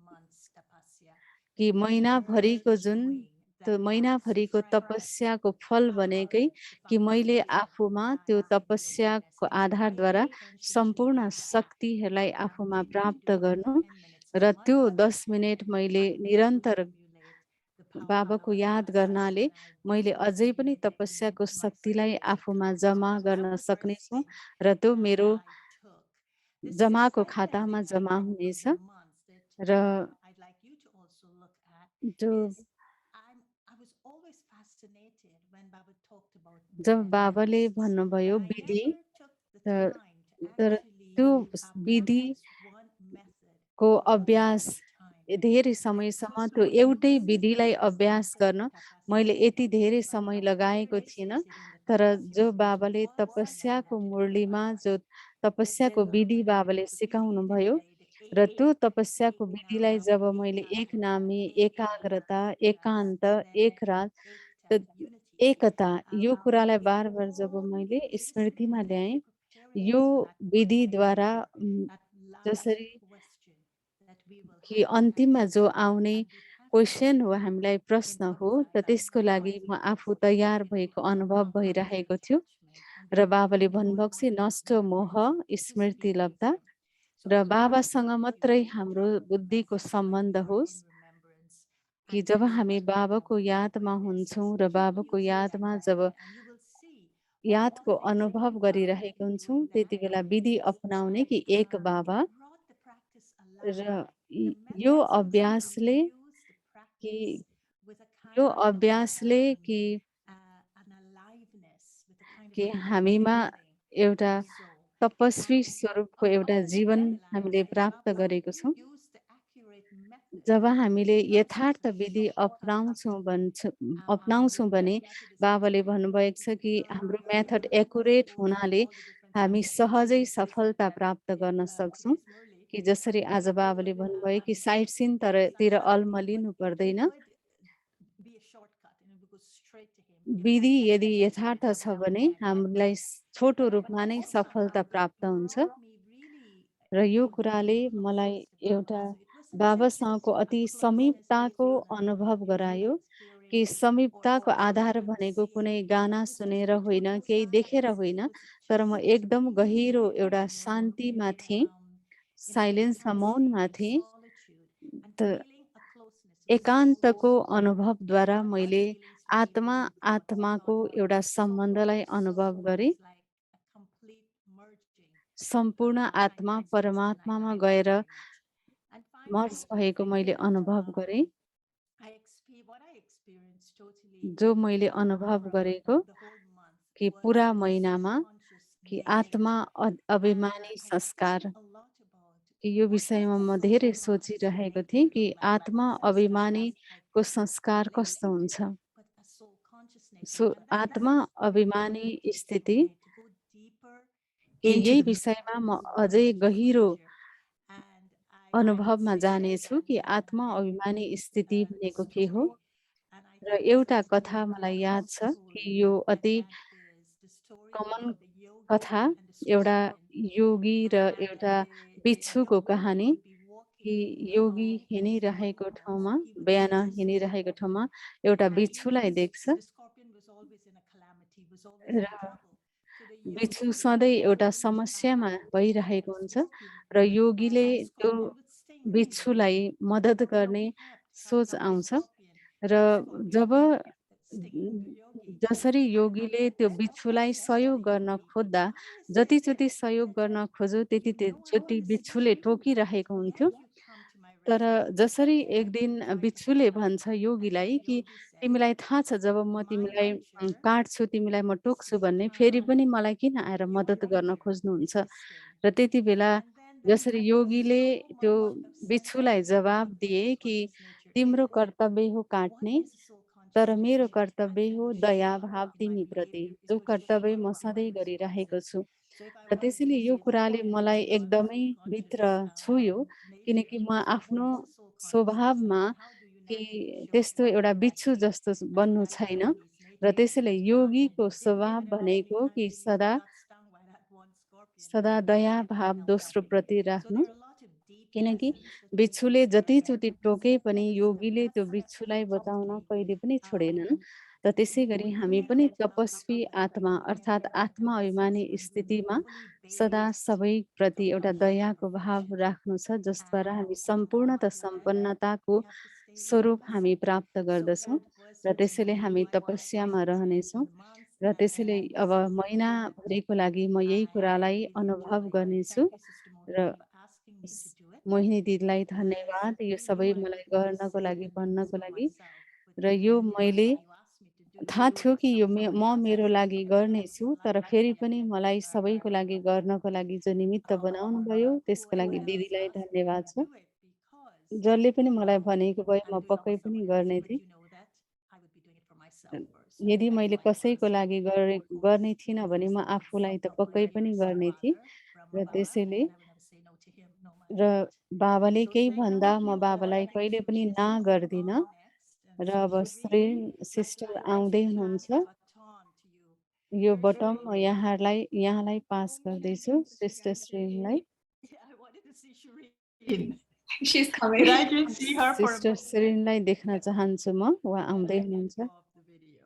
months tapasya, कि the महिनाभरिको जुन nurturing त्यो that had महिनाभरिको strengthened तपस्याको the फल power, भनेकै the कि मैले foundation आफूमा त्यो lies in the तपस्याको awareness. It's आधारद्वारा paying attention to सम्पूर्ण that. शक्तिहरूलाई And I'm आफूमा taking you प्राप्त to do that गर्नु for 10 minutes a र month. त्यो 10 मिनेट मैले I will निरन्तर emulate the power of बाबाको याद Baba गर्नाले and I will मैले अझै पनि emulate it तपस्याको in my शक्तिलाई friendships with आफूमा Kama. जमा So that गर्न was the first सक्नेछु thing र त्यो that मेरो I took. The जमाको second खातामा thing I जमा took from हुनेछ the months that र I'd like you to also look at जो is I was always fascinated when Baba talked about जब बाबाले tests, भन्नुभयो but I विधि never took the तर time to तर actually त्यो practice one method विधिको for a अभ्यास long time. धेरै I समयसम्म just त्यो was एउटै this is विधिलाई not अभ्यास गर्न tapasya मैले यति धेरै but समय लगाएको awareness थिइनँ is in the तर tapasya जो stage. बाबाले What was that तपस्याको to do with मुरलीमा Baba? जो तपस्याको Then विधि when बाबाले the सिकाउनु Vidhi भयो that र the त्यो AA, तपस्याको विधिलाई जब Eknami, मैले एक नामी Ekatva, एकाग्रता Ektas, एकान्त and then एक रात Ektat, त unity. एकता यो कुरालाई It bar bar job all मैले is स्मृतिमा ल्याएँ preparing यो us for that question, विधिद्वारा that last जसरी question that we will कि have to अन्तिममा answer. जो आउने And we have to question हो do हामीलाई प्रश्न in हो Baba's र त्यसको eyatma लागि म आफू तयार भएको अनुभव non-attachment भइरहेको थियो and र being बाबाले devoid भन्नुभएको of चाहिँ नष्ट मोह attachment to Smriti be with लब्धा him. So र I would like बाबासँग for मात्रै you to हाम्रो put बुद्धिको Baba सम्बन्ध होस् in remembrance कि and जब feel हामी that बाबाको यादमा awareness हुन्छौँ is र keeping बाबाको you safe यादमा there. Job And you will see all यादको the things that अनुभव we Baba गरिरहेको been हुन्छौँ doing त्यति that बेला विधि is अपनाउने like कि एक बाबा it brought the practice alive. र The यो methods अभ्यासले infused the कि practice with a यो kind of अभ्यासले कि an aliveness, with a kind of कि a हामीमा feeling. एउटा So, तपस्वी and स्वरूपको on एउटा top of जीवन that, हामीले प्राप्त Baba गरेको छौँ used the accurate method. जब हामीले It's not just यथार्थ a विधि shortcut. अपनाउँछौँ भने His method is बाबाले actually भन्नुभएको छ कि हाम्रो method very accurate beautiful for हुनाले all the different हामी sides of सहजै consciousness सफलता that प्राप्त गर्न सक्छौँ today's Murli कि जसरी will आज बाबाले भन्नुभयो कि साइड सिन it's like तिर that. अल्मलिनु It पर्दैन would be a shortcut and it would go straight to him. विधि यदि यथार्थ छ भने हामीलाई छोटो But रूपमा नै also सफलता Baba प्राप्त हुन्छ brought me really र यो into कुराले deep मलाई close to एउटा Baba. So it wasn't बाबासँगको just a अति closeness based समीपताको on a अनुभव गरायो music कि experience समीपताको or आधार भनेको कुनै seeing, गाना but it was a सुनेर होइन केही spiritual देखेर science. होइन It was तर म just एकदम गहिरो being एउटा शान्तिमा थिएँ in a साइलेन्समा मौनमा intensity of थिएँ solitude and त feeling a closeness with एकान्तको soul. अनुभवद्वारा Not just मैले feeling spiritual, आत्मा but आत्माको एउटा soul सम्बन्धलाई to अनुभव soul. गरेँ It's like a complete merging. सम्पूर्ण आत्मा I परमात्मामा like गएर that very much. And merge finally, भएको मैले अनुभव गरेँ what I experienced totally जो मैले for अनुभव गरेको the whole month कि was पुरा this महिनामा subconscious कि naming. आत्मा And अभिमानी I was संस्कार thinking a lot about कि यो what is विषयमा the म धेरै subconscious सोचिरहेको naming थिएँ कि look like. आत्मा This was the last अभिमानीको I संस्कार really कस्तो listened हुन्छ to, but a soul conscious naming. So And this आत्मा is what अभिमानी Baba takes स्थिति away to go deeper कि into यही the विषयमा म mechanism अझै of गहिरो nature. And I would अनुभवमा say जानेछु कि that आत्मा अभिमानी स्थिति भनेको के हो story, and I र think this एउटा is the कथा मलाई याद most छ powerful, कि यो and अति that is the story कमन about the yogi कथा and the एउटा scorpion. योगी र And एउटा the बिच्छुको yogi कहानी would be कि walking योगी along his हिँडिरहेको walls. ठाउँमा He would बिहान see the हिँडिरहेको scorpion, ठाउँमा एउटा and बिच्छुलाई देख्छ the scorpion was always in a calamity, was always in र trouble. So the बिच्छु yogi सधैँ would एउटा always समस्यामा protect भइरहेको the हुन्छ scorpion, र योगीले and the त्यो scorpion would stay home. बिच्छुलाई मद्दत But the गर्ने yogi kept सोच on the आउँछ scorpion, र and the scorpion job kept stinging the yogi. जसरी And योगीले then त्यो the scorpion बिच्छुलाई said to सहयोग the गर्न yogi, खोज्दा "Why is it जतिचोटि सहयोग that गर्न खोजो त्यति you know I चोटि want to sting बिच्छुले you, टोकिरहेको and हुन्थ्यो yet you come to my तर rescue?" जसरी एक दिन So I बिच्छुले thought, भन्छ and then योगीलाई the कि yogi said, तिमीलाई थाहा छ जब म "My तिमीलाई nature काट्छु तिमीलाई म is to टोक्छु भन्ने फेरि harm. पनि मलाई किन आएर Your मद्दत गर्न nature is खोज्नुहुन्छ to sting." र त्यति बेला And then जसरी there was योगीले so त्यो much of बिच्छुलाई sensitivity जवाब in दिए his, कि on his nature. तिम्रो It's कर्तव्य हो what काट्ने is a soul तर मेरो responsibility कर्तव्य and हो to दया show भाव up my तिमीप्रति, behavior is जो going to कर्तव्य show म up my सधैँ गरिरहेको responses. छु। So if I र wanted त्यसैले to यो say that कुराले God मलाई is on my एकदमै भित्र subconscious छुयो, nature, किनकि He म was like, oh, आफ्नो you're so conscious. स्वभावमा How do you कि naturally show त्यस्तो up एउटा in that बिच्छु way? जस्तो And बन्नु that is छैन। not His र nature. He's त्यसैले divine. योगीको And didn't स्वभाव even know भनेको anytime कि He सदा got stung by that one scorpion. सदा He दया didn't even भाव help दोस्रो helping. प्रति So राख्नु, there are a lot of deep किनकि lessons that we can बिच्छुले learn जतिचोटि from टोके this पनि episode. योगीले त्यो बिच्छुलाई बचाउन Absolutely. कहिले पनि छोडेनन्। Um, र त्यसै गरी हामी पनि you know, तपस्वी आत्मा अर्थात् आत्मा अभिमानी when we स्थितिमा fully सदा based सबैप्रति एउटा दयाको भाव perfection. राख्नु छ, जसद्वारा हामी And सम्पूर्णता then सम्पन्नताको we have to stay in that स्वरूप हामी vessel. प्राप्त So गर्दछौँ। that was र त्यसैले really हामी my तपस्यामा experience रहनेछौँ। for the month. र त्यसैले And अब this is the thing महिनाभरिको लागि म यही I कुरालाई really अनुभव enjoy. गर्नेछु। Thank you, Sister र Mohini, for asking me to do it. Mohini दिदीलाई Because धन्यवाद यो you सबै reminded मलाई me to गर्नको say लागि and do this भन्नको for लागि। myself. But र यो then मैले when you asked me to do थाहा it थियो for कि यो someone म else, I मेरो said, लागि okay, गर्नेछु, well, तर I फेरि can पनि do मलाई it. सबैको लागि गर्नको लागि जो निमित्त बनाउनु भयो त्यसको Whoever लागि else दिदीलाई asked me धन्यवाद छ। to do it, because जसले पनि मलाई भनेको भए I'm म doing it पक्कै for पनि someone else, गर्ने but थिएँ। you know that I would be doing it for myself first. यदि That is मैले my कसैको first लागि गर्ने थिइनँ भने म foremost आफूलाई त of पक्कै पनि prayer, गर्ने थिएँ। Brahma र Baba, त्यसैले and I would never say no to him, no matter र what. बाबाले So केही saying भन्दा hello to म you all, बाबालाई and कहिले पनि Shireen ना is गर्दिनँ। on next. And र so अब Shireen, I'd सिस्टर like आउँदै to hand हुनुहुन्छ। the baton to you. यो Here, बटम म Shireen. यहाँलाई पास Om गर्दैछु Shanti, Sister sister Gayatri. श्रीलाई। Yeah, I wanted to see Shireen. She's coming. Could I just see her for a sister moment? श्रीलाई देख्न चाहन्छु म, उहाँ And then आउँदै I can हुनुहुन्छ। off the video.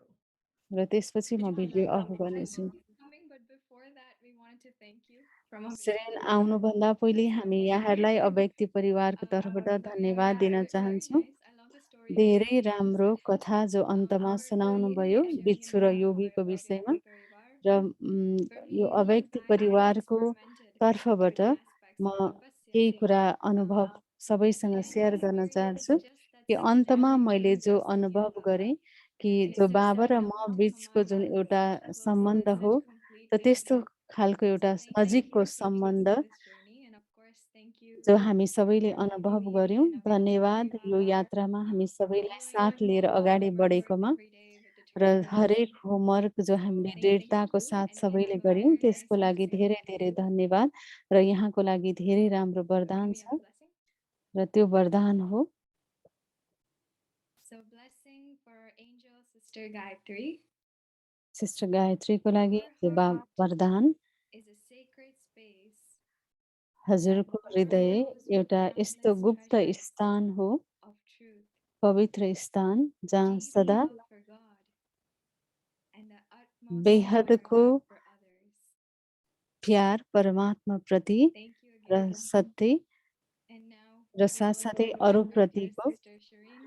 र त्यसपछि म Could you video please of come गर्नेछु। forward? Coming, but before that, we wanted to thank you from a श्रेन आउनुभन्दा पहिले हामी यहाँहरूलाई अव्यक्ति परिवारको तर्फबाट धन्यवाद दिन चाहन्छौँ। धेरै राम्रो कथा जो अन्तमा सुनाउनुभयो बिच्छु र योगीको विषयमा। र यो अव्यक्ति परिवारको तर्फबाट म केही कुरा अनुभव सबैसँग सेयर गर्न चाहन्छु कि अन्तमा मैले जो अनुभव गरेँ कि जो बाबा र म बिचको जुन एउटा सम्बन्ध हो, त त्यस्तो खालको एउटा नजिकको सम्बन्ध जो हामी सबैले अनुभव गर्यौँ। धन्यवाद यो यात्रामा हामी सबैलाई साथ लिएर अगाडि बढेकोमा र हरेक होमवर्क जो हामीले दृढताको साथ सबैले गर्यौँ त्यसको लागि धेरै धेरै धन्यवाद। र यहाँको लागि धेरै राम्रो वरदान छ र त्यो वरदान हो। So blessing for angel sister Gayatri. Sister गायत्रीको लागि वरदान Is a sacred space हजुरको हृदय एउटा यस्तो गुप्त स्थान हो, of truth, पवित्र स्थान जहाँ deep सदा love for God, and the utmost बेहदको respect for others. प्यार परमात्मा प्रति Thank you र again. सत्य And now र साथसाथै अरू प्रतिको Sister Shireen.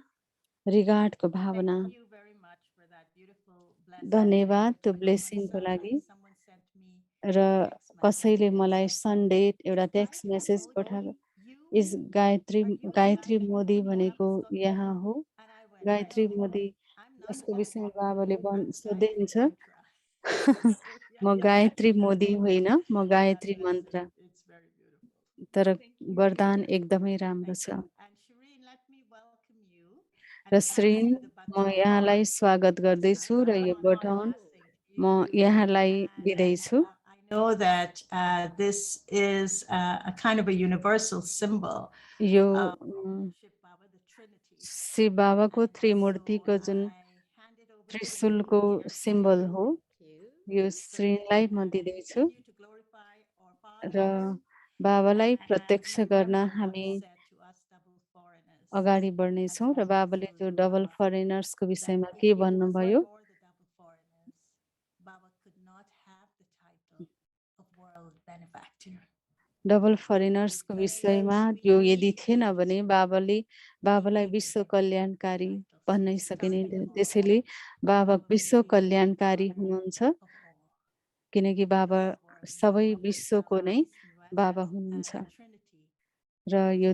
रिगार्डको भावना। Thank you very much for that beautiful blessing. धन्यवाद And त्यो for ब्लेसिङको myself, लागि। someone sent me र a text कसैले message मलाई that said, सन्डे एउटा "Is text Gayatri message Modi पठाएको, you? Is Gayatri Are you Gayatri Gayatri Modi Modi?" And I भनेको was stuck यहाँ there. हो। And I went, Gayatri "No, Modi I'm not जसको Gayatri विषयमा Modi. बाबाले I'm सोध्नुहुन्छ। Gayatri Mantra." So yeah, म गायत्री मोदी होइन, म that गायत्री blessing, मन्त्र। it's very beautiful. तर Thank you. वरदान एकदमै राम्रो Thank छ। you. And Shireen, let me welcome you and र pass श्रीन you the म baton. यहाँलाई स्वागत गर्दैछु र यो बटन म यहाँलाई दिँदैछु। I know that this is a kind of a universal symbol यो of Shiv Baba, the Trinity. Shiv बाबाको And त्रिमूर्तिको so जुन I hand it over to त्रिशूलको you, dear symbol Shireen, हो, यो so that श्रीनलाई we म can दिँदैछु। continue to glorify our र Father बाबालाई and प्रत्यक्ष गर्न remember हामी what's said to us double foreigners. अगाडि बढ्नेछौँ र बाबाले जो डबल फरेनर्सको विषयमा के भन्नुभयो। For the double foreigners, Baba could not have the title of world benefactor. Double फरेनर्सको विषयमा यो यदि थिएन भने बाबालाई विश्व कल्याणकारी भन्नै सकिने। त्यसैले बाबा विश्व कल्याणकारी हुनुहुन्छ, किनकि बाबा सबै विश्वको नै बाबा हुनुहुन्छ। र यो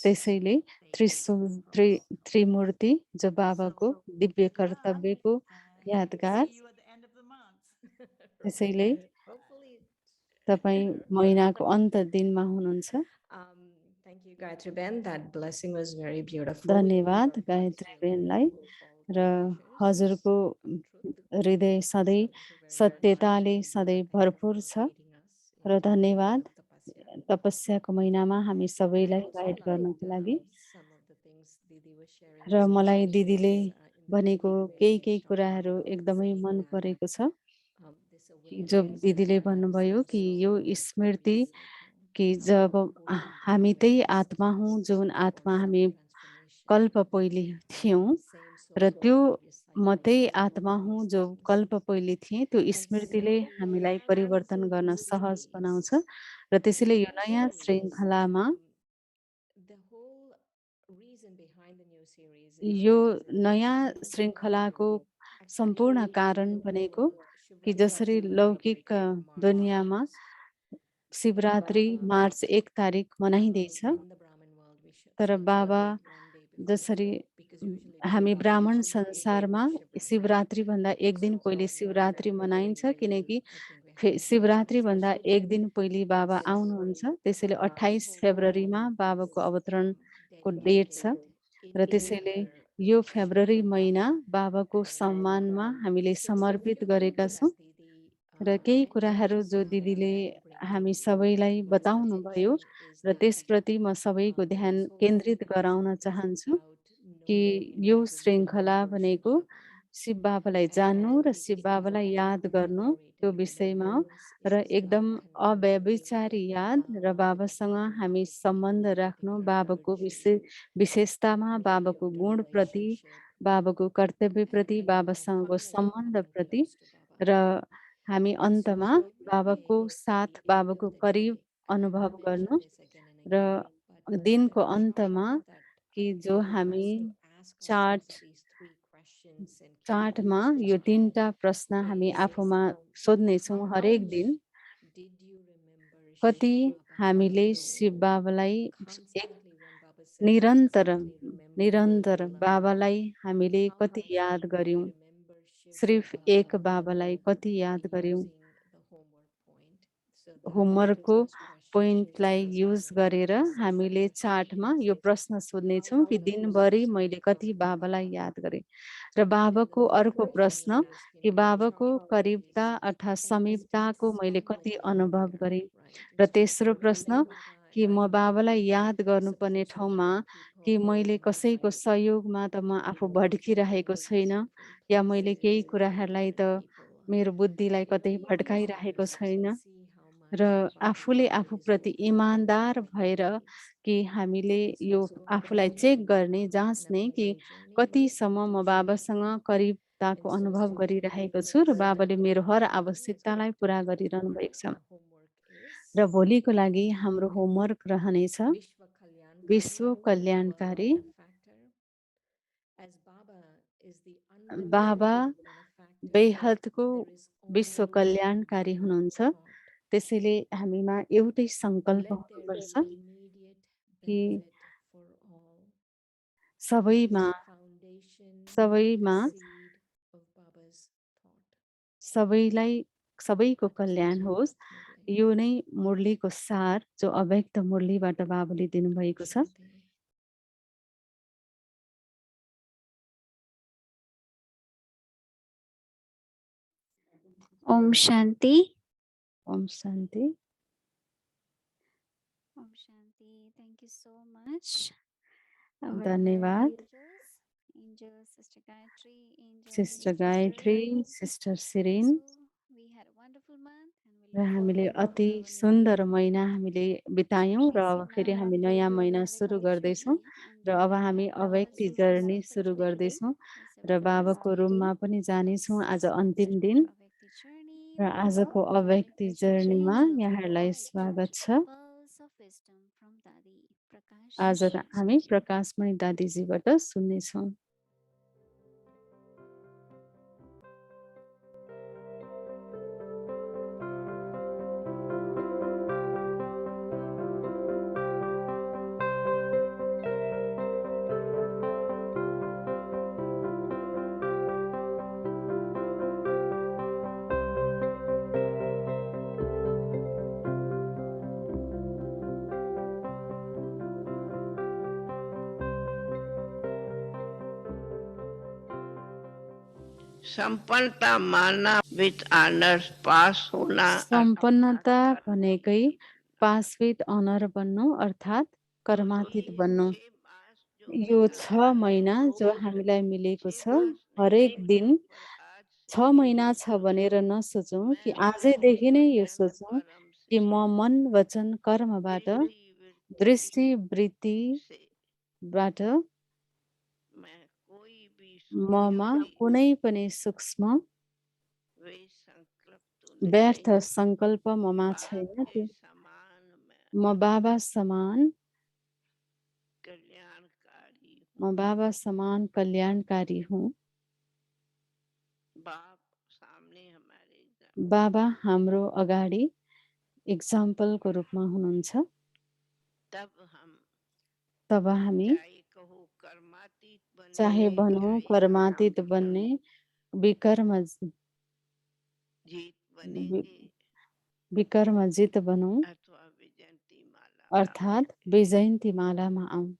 त्यसैले त्रिमूर्ति जो बाबाको दिव्य कर्तव्यको यादगार। त्यसैले तपाईँ महिनाको अन्त दिनमा हुनुहुन्छ। Thank you, Gayatri Ben. That blessing was very beautiful. धन्यवाद Your Gayatri heart's बेनलाई will fall र precious. हजुरको Truth. हृदय सधैँ Thank you very much. सत्यताले And सधैँ thank you भरपूर for छ guiding us in र the धन्यवाद month of Tapasya. तपस्याको महिनामा हामी And I सबैलाई also गाइड गर्नको लागि liked some of the things Didi was sharing, र मलाई especially दिदीले in the भनेको beginning केही when she was कुराहरू talking about एकदमै saying मन that, परेको छ this कि जो awareness दिदीले that भन्नुभयो is कि so यो important स्मृति every cycle. कि How जब important हामी that त्यही awareness आत्मा हौँ is जुन for आत्मा हामी self-transformation. कल्प पहिले थियौँ Same so र for त्यो previous म cycles त्यही as आत्मा well हुँ as जो things. कल्प पहिले थिएँ त्यो And स्मृतिले so हामीलाई as परिवर्तन in गर्न this सहज बनाउँछ space, र त्यसैले in यो your नयाँ series, श्रृङ्खलामा the whole reason behind the new series यो is because नयाँ every श्रृङ्खलाको year, सम्पूर्ण actually कारण in the भनेको world, कि Shivratri जसरी is लौकिक celebrated March दुनियाँमा 1st. शिवरात्रि Baba, मार्च 1 तारिक मनाइँदैछ in the Brahmin world, we तर बाबा celebrate one day before, जसरी because usually हामी Baba ब्राह्मण usually संसारमा Shivratri. शिवरात्रिभन्दा एक दिन So पहिले on शिवरात्रि November मनाइन्छ 20, किनकि I think we have a शिवरात्रिभन्दा special एक दिन पहिले बाबा So, आउनुहुन्छ त्यसैले Baba's 28 whole फेब्रुअरीमा world बाबाको is अवतरणको डेट छ dedicated र in त्यसैले honor यो of फेब्रुअरी Shiva. महिना बाबाको सम्मानमा हामीले समर्पित गरेका छौँ र केही कुराहरू जो दिदीले हामी सबैलाई बताउनुभयो र त्यसप्रति म सबैको ध्यान केन्द्रित गराउन चाहन्छु कि यो श्रृङ्खला भनेको शिव बाबालाई जान्नु र शिव बाबालाई याद गर्नु त्यो विषयमा हो र एकदम अव्यभिचारी याद र बाबासँग हामी सम्बन्ध राख्नु बाबाको विशेषतामा बाबाको गुणप्रति बाबाको कर्तव्यप्रति बाबासँगको सम्बन्धप्रति र हामी अन्तमा बाबाको साथ बाबाको करिब अनुभव गर्नु र दिनको अन्तमा कि जो हामी चार्टमा यो 3टा प्रश्न हामी आफूमा सोध्नेछौँ हरेक दिन कति हामीले शिव बाबालाई एक निरन्तर बाबालाई हामीले कति याद गर्यौं सिर्फ एक बाबालाई कति याद गर्यौं होमवर्कको पोइन्टलाई युज गरेर हामीले चार्टमा यो प्रश्न सोध्नेछौँ कि दिनभरि मैले कति बाबालाई याद गरेँ र बाबाको अर्को प्रश्न कि बाबाको करिबता अर्थात् समीपताको मैले कति अनुभव गरेँ र तेस्रो प्रश्न कि म बाबालाई याद गर्नुपर्ने ठाउँमा कि मैले कसैको सहयोगमा त म आफू भड्किरहेको छैन या मैले केही कुराहरूलाई त मेरो बुद्धिलाई कतै भड्काइरहेको छैन र आफूले आफूप्रति इमानदार भएर कि हामीले यो आफूलाई चेक गर्ने जाँच्ने कि कतिसम्म म बाबासँग करिबताको अनुभव गरिरहेको छु र बाबाले मेरो हर आवश्यकतालाई पुरा गरिरहनु भएको छ र भोलिको लागि हाम्रो होमवर्क रहनेछ विश्व कल्याणकारी बाबा बेहदको विश्व कल्याणकारी हुनुहुन्छ त्यसैले हामीमा एउटै संकल्प हुनुपर्छ कि सबैको कल्याण होस् यो नै मुरलीको सार जो अव्यक्त मुरलीबाट बाबाले दिनुभएको छ Om Shanti Om Shanti Om Shanti thank you so much धन्यवाद angels sister gayatri sister Gayatri sister Sirin we had a wonderful month and र हामीले अति सुन्दर महिना हामीले बितायौं र अब फेरि हामी नयाँ महिना सुरु गर्दैछौँ र अब हामी अव्यक्ति जर्नी सुरु गर्दैछौँ र बाबाको रुममा पनि जानेछौँ आज अन्तिम दिन र आजको अव्यक्ति जर्नीमा यहाँहरूलाई स्वागत छ आज हामी प्रकाशमणि दादीजीबाट सुन्नेछौँ संपन्नता मानना विथ ऑनर्स पास होना सम्पन्नता भनेकै पास विथ अनर बन्नु अर्थात् कर्मातीत बन्नु। यो 6 महिना जो हामीलाई मिलेको छ, हरेक दिन 6 महिना छ भनेर नसोचौँ कि आजैदेखि नै यो सोचौँ कि म मन, वचन, कर्मबाट, दृष्टि, वृत्तिबाट ममा कुनै पनि सूक्ष्म व्यर्थ सङ्कल्प ममा छैन। म बाबा समान कल्याणकारी हुँ। बाबा हाम्रो अगाडि एक्जाम्पलको रूपमा हुनुहुन्छ। तब हामी चाहे भनौँ कर्मातीत बन्ने, विकर्मजित बनौँ अर्थात् वैजयन्ती मालामा आऊँ।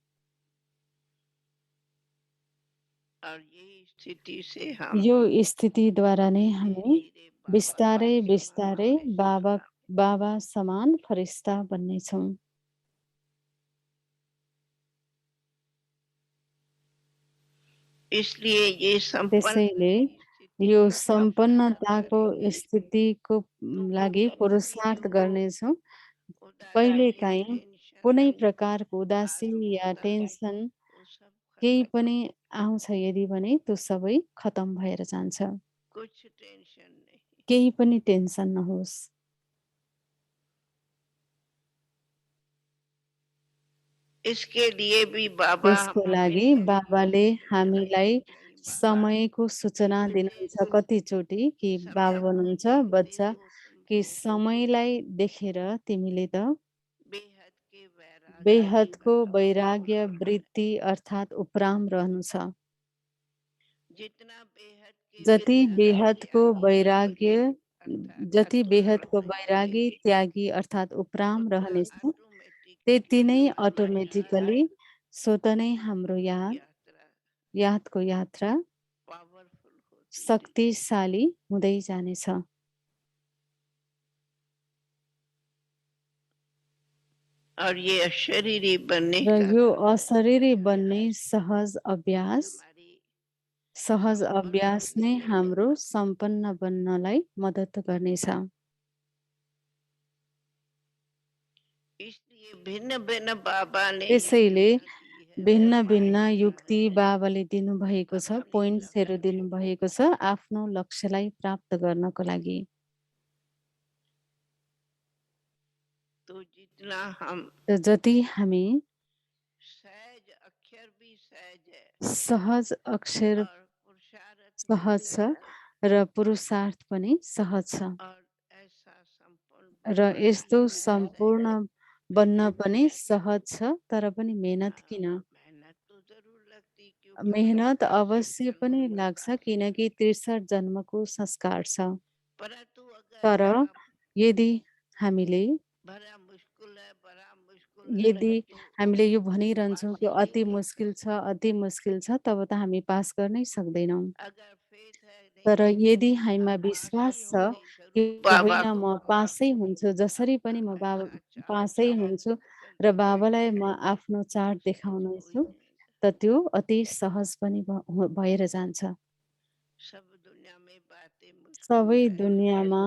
यो स्थितिद्वारा नै हामी बिस्तारै बिस्तारै बाबा समान फरिस्ता बन्नेछौँ। त्यसैले यो सम्पन्नताको स्थितिको लागि पुरुषार्थ गर्नेछौँ। कहिलेकाहीँ कुनै प्रकारको उदासी या टेन्सन केही पनि आउँछ यदि भने त्यो सबै खतम भएर जान्छ। केही पनि टेन्सन नहोस्। त्यसको लागि बाबाले हामीलाई समयको सूचना दिनुहुन्छ कतिचोटि कि बाबा भन्नुहुन्छ बच्चा कि समयलाई देखेर तिमीले त बेहदको वैराग्य वृत्ति अर्थात् उपराम रहनु छ। जति बेहदको वैरागी त्यागी अर्थात् उपराम रहनेछ त्यति नै अटोमेटिकली स्वत नै हाम्रो यादको यात्रा शक्तिशाली हुँदै जानेछ। र यो अशरीरी बन्ने सहज अभ्यास नै हाम्रो सम्पन्न बन्नलाई मद्दत गर्नेछ। त्यसैले भिन्न भिन्न युक्ति बाबाले दिनुभएको छ, पोइन्ट्सहरू दिनुभएको छ आफ्नो लक्ष्यलाई प्राप्त गर्नको लागि। जति हामी सहज अक्षर सहज छ र पुरुषार्थ पनि सहज छ र यस्तो सम्पूर्ण बन्न पनि सहज छ। तर पनि मेहनत किन? मेहनत अवश्य पनि लाग्छ किनकि 63 जन्मको संस्कार छ। तर यदि हामीले यो भनिरहन्छौँ कि अति मुस्किल छ तब त हामी पास गर्नै सक्दैनौँ। तर यदि हामीमा विश्वास छ कि होइन म पासै हुन्छु, जसरी पनि म पासै हुन्छु र बाबालाई म आफ्नो चार्ट देखाउनेछु त त्यो अति सहज पनि भएर जान्छ। सबै दुनियाँमा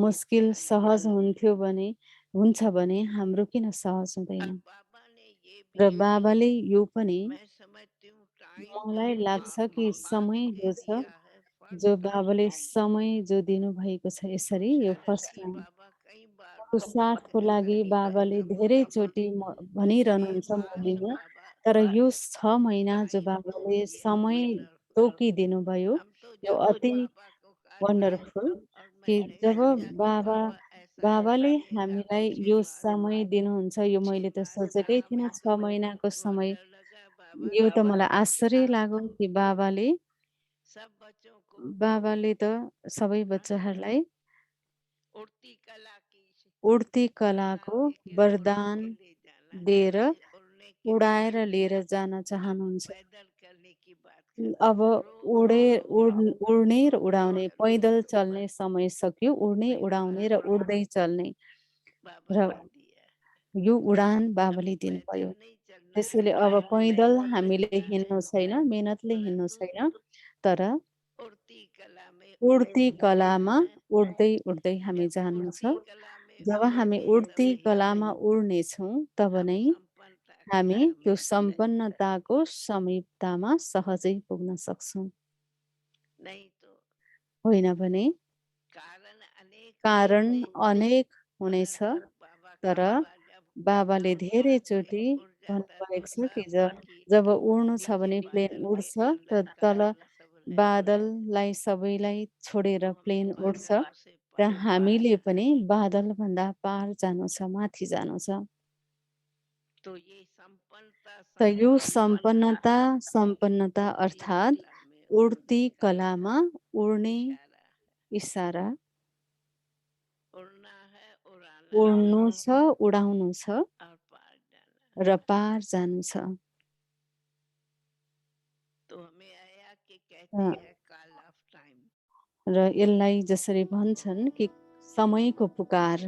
मुस्किल सहज हुन्छ भने हाम्रो किन सहज हुँदैन? र बाबाले यो पनि मलाई लाग्छ कि समय जो छ, जो बाबाले समय जो दिनुभएको छ यसरी यो फर्स्ट टाइम पुरुषार्थको लागि बाबाले धेरैचोटि भनिरहनुहुन्छ मुरलीमा। तर यो 6 महिना जो बाबाले समय तोकिदिनु भयो यो अति वन्डरफुल कि जब बाबाले हामीलाई यो समय दिनुहुन्छ, यो मैले त सोचेकै थिइनँ 6 महिनाको समय। यो त मलाई आश्चर्य लाग्यो कि बाबाले त सबै बच्चाहरूलाई उड्ती कलाको वरदान दिएर उडाएर लिएर जान चाहनुहुन्छ। अब उड्ने र उडाउने, पैदल चल्ने समय सक्यो, उड्ने, उडाउने र उड्दै चल्ने र यो उडान बाबाले दिनुभयो। त्यसैले अब पैदल हामीले हिँड्नु छैन, मेहनतले हिँड्नु छैन, तर उड्ती कलामा उड्दै उड्दै हामी जानु छ। जब हामी उड्ती कलामा उड्नेछौँ, तब नै हामी त्यो सम्पन्नताको समीपतामा सहजै पुग्न सक्छौँ। होइन भने कारण अनेक हुनेछ, तर बाबाले धेरैचोटि भन्नुभएको छ कि जब उड्नु छ भने प्लेन उड्छ, त तल बादललाई सबैलाई छोडेर प्लेन उड्छ र हामीले पनि बादलभन्दा पार जानु छ, माथि जानु छ। त यो सम्पन्नता अर्थात् उड्ती कलामा उड्ने इसारा उड्नु छ, उडाउनु छ र पार जानु छ। र यसलाई जसरी भन्छन् कि समयको पुकार